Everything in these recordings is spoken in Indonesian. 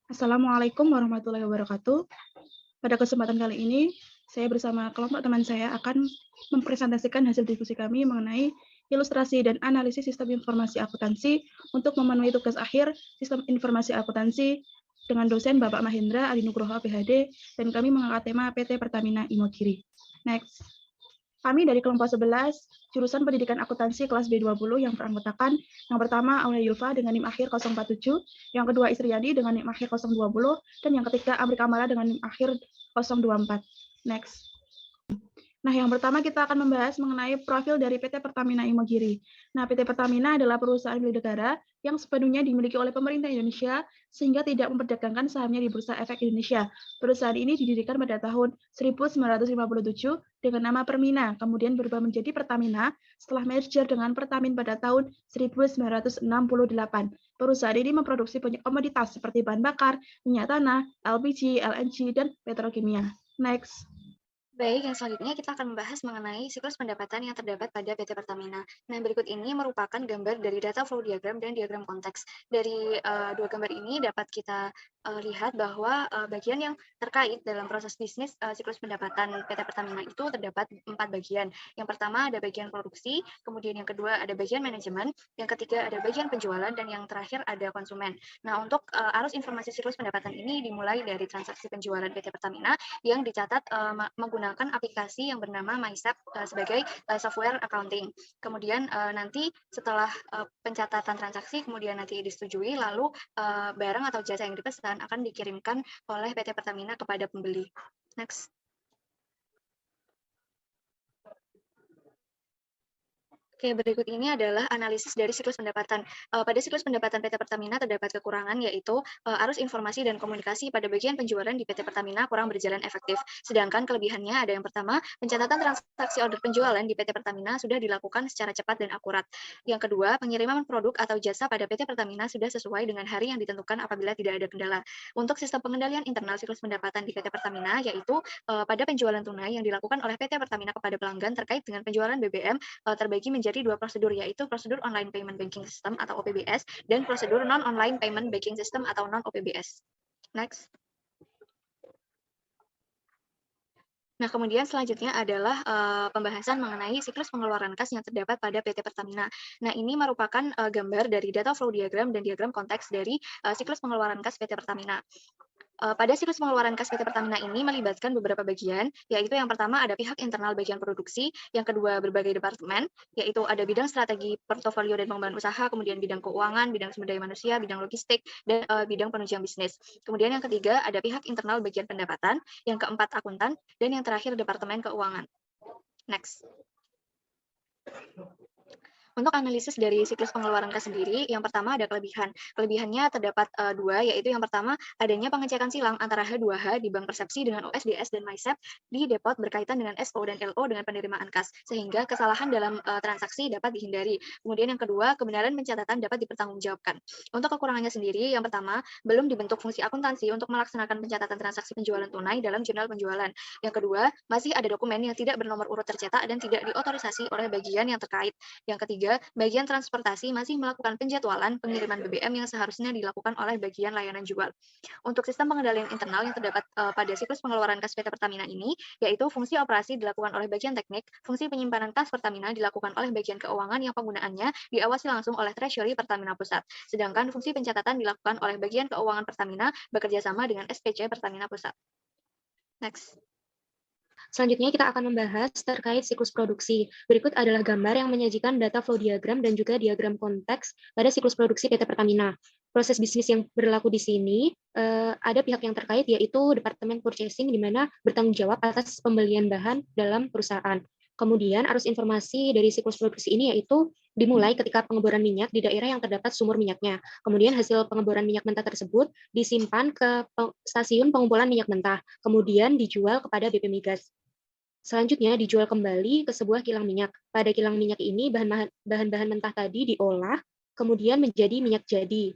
Assalamualaikum warahmatullahi wabarakatuh. Pada kesempatan kali ini, saya bersama kelompok teman saya akan mempresentasikan hasil diskusi kami mengenai ilustrasi dan analisis sistem informasi akuntansi untuk memenuhi tugas akhir sistem informasi akuntansi dengan dosen Bapak Mahendra Adi Nugroho PhD, dan kami mengangkat tema PT Pertamina Imogiri. Next. Kami dari kelompok 11, jurusan pendidikan akuntansi kelas B20 yang beranggotakan yang pertama Aulia Yulfa dengan NIM akhir 047, yang kedua Istriani dengan NIM akhir 020, dan yang ketiga Amri Kamala dengan NIM akhir 024. Next. Nah, yang pertama kita akan membahas mengenai profil dari PT Pertamina Imogiri. Nah, PT Pertamina adalah perusahaan milik negara yang sepenuhnya dimiliki oleh pemerintah Indonesia sehingga tidak memperdagangkan sahamnya di Bursa Efek Indonesia. Perusahaan ini didirikan pada tahun 1957 dengan nama Permina, kemudian berubah menjadi Pertamina setelah merger dengan Pertamin pada tahun 1968. Perusahaan ini memproduksi banyak komoditas seperti bahan bakar, minyak tanah, LPG, LNG, dan petrokimia. Next. Baik, yang selanjutnya kita akan membahas mengenai siklus pendapatan yang terdapat pada PT Pertamina. Nah, berikut ini merupakan gambar dari data flow diagram dan diagram konteks. Dari dua gambar ini dapat kita lihat bahwa bagian yang terkait dalam proses bisnis siklus pendapatan PT Pertamina itu terdapat 4 bagian. Yang pertama ada bagian produksi, kemudian yang kedua ada bagian manajemen, yang ketiga ada bagian penjualan, dan yang terakhir ada konsumen. Nah, untuk arus informasi siklus pendapatan ini dimulai dari transaksi penjualan PT Pertamina yang dicatat menggunakan aplikasi yang bernama MySap sebagai software accounting. Kemudian nanti setelah pencatatan transaksi kemudian nanti disetujui, lalu barang atau jasa yang dipesan akan dikirimkan oleh PT Pertamina kepada pembeli. Next. Oke, berikut ini adalah analisis dari siklus pendapatan. Pada siklus pendapatan PT Pertamina terdapat kekurangan, yaitu arus informasi dan komunikasi pada bagian penjualan di PT Pertamina kurang berjalan efektif. Sedangkan kelebihannya ada yang pertama, pencatatan transaksi order penjualan di PT Pertamina sudah dilakukan secara cepat dan akurat. Yang kedua, pengiriman produk atau jasa pada PT Pertamina sudah sesuai dengan hari yang ditentukan apabila tidak ada kendala. Untuk sistem pengendalian internal siklus pendapatan di PT Pertamina, yaitu pada penjualan tunai yang dilakukan oleh PT Pertamina kepada pelanggan terkait dengan penjualan BBM terbagi menjadi dua prosedur, yaitu prosedur online payment banking system atau OPBS dan prosedur non-online payment banking system atau non-OPBS. Next. Nah, kemudian selanjutnya adalah pembahasan mengenai siklus pengeluaran kas yang terdapat pada PT Pertamina. Nah, ini merupakan gambar dari data flow diagram dan diagram konteks dari siklus pengeluaran kas PT Pertamina. Pada siklus pengeluaran kas PT Pertamina ini melibatkan beberapa bagian, yaitu yang pertama ada pihak internal bagian produksi, yang kedua berbagai departemen, yaitu ada bidang strategi portofolio dan pengembangan usaha, kemudian bidang keuangan, bidang sumber daya manusia, bidang logistik, dan bidang penunjang bisnis. Kemudian yang ketiga ada pihak internal bagian pendapatan, yang keempat akuntan, dan yang terakhir departemen keuangan. Next. Untuk analisis dari siklus pengeluaran kas sendiri, yang pertama ada kelebihan. Kelebihannya terdapat dua, yaitu yang pertama adanya pengecekan silang antara H2H di Bank Persepsi dengan OSDS dan MySap di depot berkaitan dengan SO dan LO dengan penerimaan kas, sehingga kesalahan dalam transaksi dapat dihindari. Kemudian yang kedua, kebenaran pencatatan dapat dipertanggungjawabkan. Untuk kekurangannya sendiri, yang pertama, belum dibentuk fungsi akuntansi untuk melaksanakan pencatatan transaksi penjualan tunai dalam jurnal penjualan. Yang kedua, masih ada dokumen yang tidak bernomor urut tercetak dan tidak diotorisasi oleh bagian yang terkait. Yang ketiga, bagian transportasi masih melakukan penjadwalan pengiriman BBM yang seharusnya dilakukan oleh bagian layanan jual. Untuk sistem pengendalian internal yang terdapat pada siklus pengeluaran kas PT Pertamina ini, yaitu fungsi operasi dilakukan oleh bagian teknik, fungsi penyimpanan kas Pertamina dilakukan oleh bagian keuangan yang penggunaannya diawasi langsung oleh Treasury Pertamina Pusat. Sedangkan fungsi pencatatan dilakukan oleh bagian keuangan Pertamina bekerja sama dengan SPC Pertamina Pusat. Next. Selanjutnya kita akan membahas terkait siklus produksi. Berikut adalah gambar yang menyajikan data flow diagram dan juga diagram konteks pada siklus produksi PT Pertamina. Proses bisnis yang berlaku di sini ada pihak yang terkait, yaitu Departemen Purchasing, di mana bertanggung jawab atas pembelian bahan dalam perusahaan. Kemudian arus informasi dari siklus produksi ini yaitu dimulai ketika pengeboran minyak di daerah yang terdapat sumur minyaknya. Kemudian hasil pengeboran minyak mentah tersebut disimpan ke stasiun pengumpulan minyak mentah, kemudian dijual kepada BP Migas. Selanjutnya dijual kembali ke sebuah kilang minyak. Pada kilang minyak ini bahan-bahan mentah tadi diolah, kemudian menjadi minyak jadi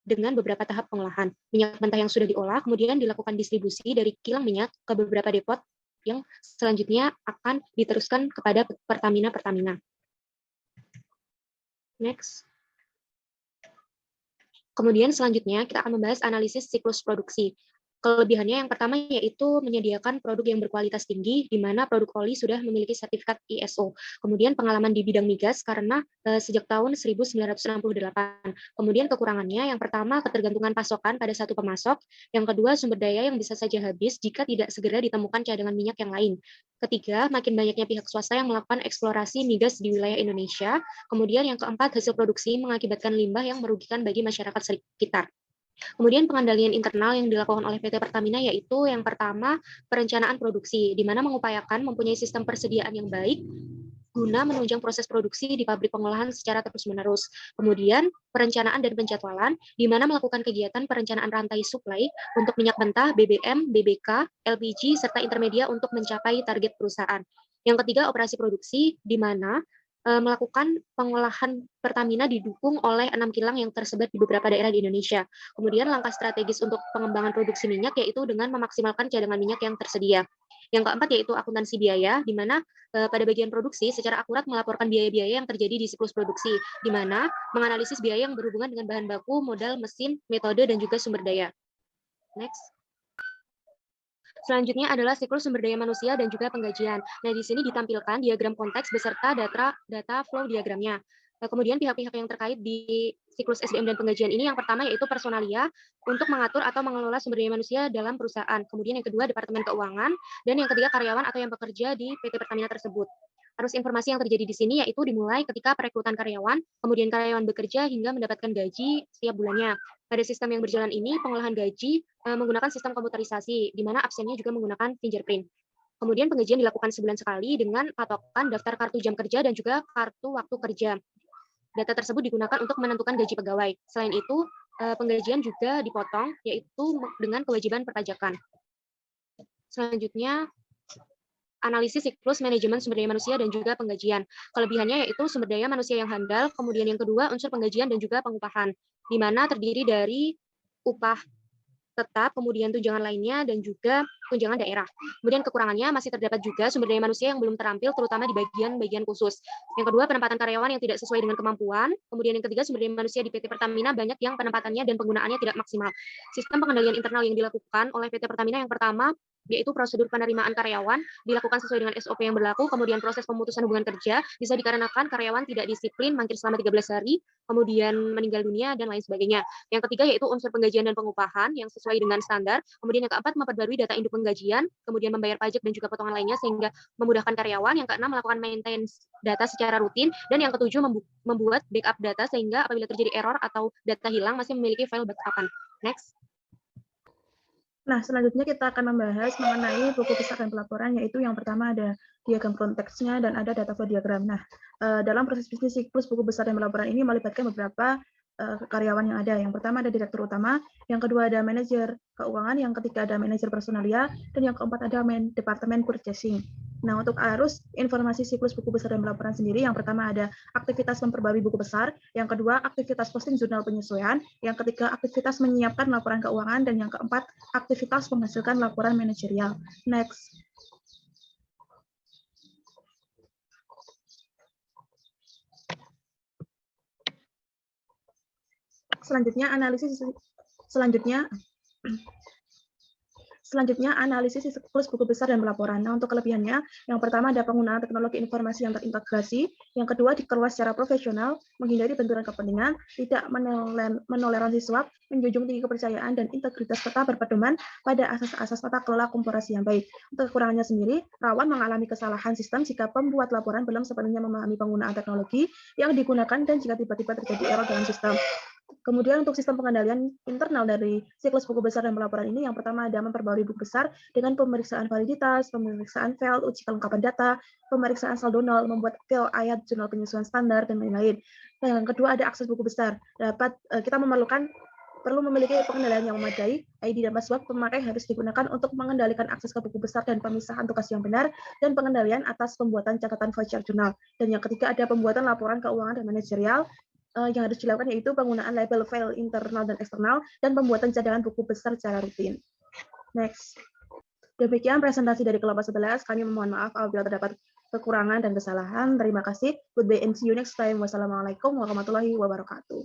dengan beberapa tahap pengolahan. Minyak mentah yang sudah diolah kemudian dilakukan distribusi dari kilang minyak ke beberapa depot yang selanjutnya akan diteruskan kepada Pertamina. Next. Kemudian selanjutnya kita akan membahas analisis siklus produksi. Kelebihannya yang pertama yaitu menyediakan produk yang berkualitas tinggi, di mana produk oli sudah memiliki sertifikat ISO. Kemudian pengalaman di bidang migas karena sejak tahun 1968. Kemudian kekurangannya yang pertama ketergantungan pasokan pada satu pemasok, yang kedua sumber daya yang bisa saja habis jika tidak segera ditemukan cadangan minyak yang lain. Ketiga, makin banyaknya pihak swasta yang melakukan eksplorasi migas di wilayah Indonesia. Kemudian yang keempat, hasil produksi mengakibatkan limbah yang merugikan bagi masyarakat sekitar. Kemudian pengendalian internal yang dilakukan oleh PT Pertamina yaitu yang pertama perencanaan produksi, di mana mengupayakan mempunyai sistem persediaan yang baik guna menunjang proses produksi di pabrik pengolahan secara terus-menerus. Kemudian perencanaan dan penjadwalan, di mana melakukan kegiatan perencanaan rantai suplai untuk minyak mentah, BBM, BBK, LPG, serta intermedia untuk mencapai target perusahaan. Yang ketiga, operasi produksi, di mana melakukan pengolahan Pertamina didukung oleh 6 kilang yang tersebar di beberapa daerah di Indonesia. Kemudian langkah strategis untuk pengembangan produksi minyak yaitu dengan memaksimalkan cadangan minyak yang tersedia. Yang keempat yaitu akuntansi biaya, di mana pada bagian produksi secara akurat melaporkan biaya-biaya yang terjadi di siklus produksi, di mana menganalisis biaya yang berhubungan dengan bahan baku, modal, mesin, metode, dan juga sumber daya. Next. Selanjutnya adalah siklus sumber daya manusia dan juga penggajian. Nah, di sini ditampilkan diagram konteks beserta data flow diagramnya. Kemudian pihak-pihak yang terkait di siklus SDM dan penggajian ini yang pertama yaitu personalia untuk mengatur atau mengelola sumber daya manusia dalam perusahaan. Kemudian yang kedua Departemen Keuangan dan yang ketiga karyawan atau yang bekerja di PT Pertamina tersebut. Arus informasi yang terjadi di sini yaitu dimulai ketika perekrutan karyawan, kemudian karyawan bekerja hingga mendapatkan gaji setiap bulannya. Pada sistem yang berjalan ini, pengolahan gaji menggunakan sistem komputerisasi, di mana absennya juga menggunakan fingerprint. Kemudian penggajian dilakukan sebulan sekali dengan patokan daftar kartu jam kerja dan juga kartu waktu kerja. Data tersebut digunakan untuk menentukan gaji pegawai. Selain itu, penggajian juga dipotong, yaitu dengan kewajiban perpajakan. Selanjutnya, analisis siklus manajemen sumber daya manusia dan juga penggajian. Kelebihannya yaitu sumber daya manusia yang handal, kemudian yang kedua unsur penggajian dan juga pengupahan, di mana terdiri dari upah tetap, kemudian tunjangan lainnya, dan juga tunjangan daerah. Kemudian kekurangannya masih terdapat juga sumber daya manusia yang belum terampil, terutama di bagian-bagian khusus. Yang kedua, penempatan karyawan yang tidak sesuai dengan kemampuan. Kemudian yang ketiga, sumber daya manusia di PT Pertamina banyak yang penempatannya dan penggunaannya tidak maksimal. Sistem pengendalian internal yang dilakukan oleh PT Pertamina yang pertama, yaitu prosedur penerimaan karyawan dilakukan sesuai dengan SOP yang berlaku, kemudian proses pemutusan hubungan kerja bisa dikarenakan karyawan tidak disiplin, mangkir selama 13 hari, kemudian meninggal dunia, dan lain sebagainya. Yang ketiga yaitu unsur penggajian dan pengupahan yang sesuai dengan standar, kemudian yang keempat memperbarui data induk penggajian, kemudian membayar pajak dan juga potongan lainnya sehingga memudahkan karyawan, yang keenam melakukan maintenance data secara rutin, dan yang ketujuh membuat backup data sehingga apabila terjadi error atau data hilang masih memiliki file backupan. Next. Nah, selanjutnya kita akan membahas mengenai buku besar dan pelaporan, yaitu yang pertama ada diagram konteksnya dan ada data flow diagram. Nah, dalam proses bisnis siklus buku besar dan pelaporan ini melibatkan beberapa karyawan yang ada. Yang pertama ada direktur utama, yang kedua ada manajer keuangan, yang ketiga ada manajer personalia, dan yang keempat ada departemen purchasing. Nah, untuk arus informasi siklus buku besar dan pelaporan sendiri, yang pertama ada aktivitas memperbarui buku besar, yang kedua aktivitas posting jurnal penyesuaian, yang ketiga aktivitas menyiapkan laporan keuangan, dan yang keempat aktivitas menghasilkan laporan manajerial. Next. Selanjutnya analisis siklus buku besar dan pelaporan. Nah, untuk kelebihannya, yang pertama ada penggunaan teknologi informasi yang terintegrasi, yang kedua dikelola secara profesional, menghindari benturan kepentingan, tidak menoleransi suap, menjunjung tinggi kepercayaan dan integritas serta berpedoman pada asas-asas tata kelola korporasi yang baik. Untuk kekurangannya sendiri, rawan mengalami kesalahan sistem jika pembuat laporan belum sepenuhnya memahami penggunaan teknologi yang digunakan dan jika tiba-tiba terjadi error dalam sistem. Kemudian untuk sistem pengendalian internal dari siklus buku besar dan pelaporan ini, yang pertama ada memperbarui buku besar dengan pemeriksaan validitas, pemeriksaan file, uji kelengkapan data, pemeriksaan saldo nol, membuat file ayat jurnal penyesuaian standar, dan lain-lain. Nah, yang kedua ada akses buku besar. Kita perlu memiliki pengendalian yang memadai, ID dan password pemakai harus digunakan untuk mengendalikan akses ke buku besar dan pemisahan tugas yang benar, dan pengendalian atas pembuatan catatan voucher jurnal. Dan yang ketiga ada pembuatan laporan keuangan dan manajerial, yang harus dilakukan yaitu penggunaan label file internal dan eksternal dan pembuatan cadangan buku besar secara rutin. Next. Demikian presentasi dari kelompok 11. Kami memohon maaf apabila terdapat kekurangan dan kesalahan. Terima kasih. Goodbye and see you next time. Wassalamualaikum warahmatullahi wabarakatuh.